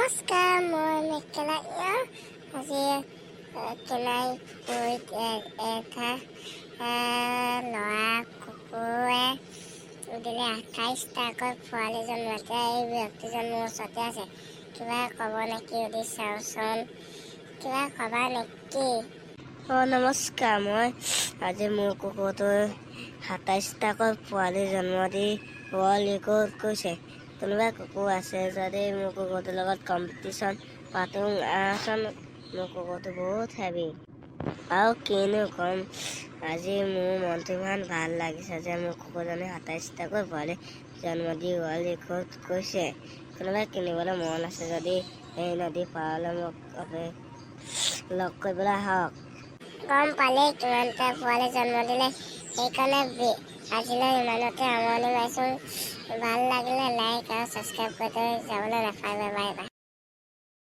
নমস্কাৰ, মই মেকেলা আজি কেলাই এটা ল'ৰা কুকুৰে দিলে 28টাকৈ পোৱালি জন্মতে। এই ব্যক্তিজন মোৰ ওচৰতে আছে। কিবা ক'ব নেকি সুধি চাওঁচোন। কিবা ক'বা নেকি? নমস্কাৰ, মই আজি মোৰ কুকুৰটোৱে 27টাকৈ পোৱালি জন্ম দি ৱৰ্ল্ড ৰেকৰ্ড কৰিছে। কোনোবা কুকুৰ আছে যদি মোৰ কুকুৰটোৰ লগত কম্পিটিশ্যন পাতোঁ আহচোন। মোৰ কুকুৰটো বহুত হেভি আৰু কিনো ক'ম, আজি মোৰ মনটো ইমান ভাল লাগিছে যে মোৰ কুকুৰজনে 27টাকৈ পোৱালি জন্ম দি ৱৰ্ল্ড ৰেকৰ্ড কৰিছে। কোনোবাই কিনিবলৈ মন আছে যদি এই নদী পাৰলৈ মোক লগ কৰিবলৈ আহক। গম পালেই কিমানটা পোৱালি জন্ম দিলে, সেইকাৰণে আজিলৈ ইমানতে সামৰণি মাৰিছোঁ। ভাল লাগিলে লাইক আৰু ছাবস্ক্ৰাইব কৰি যাবলৈ নাপাহৰিবা। Bye bye.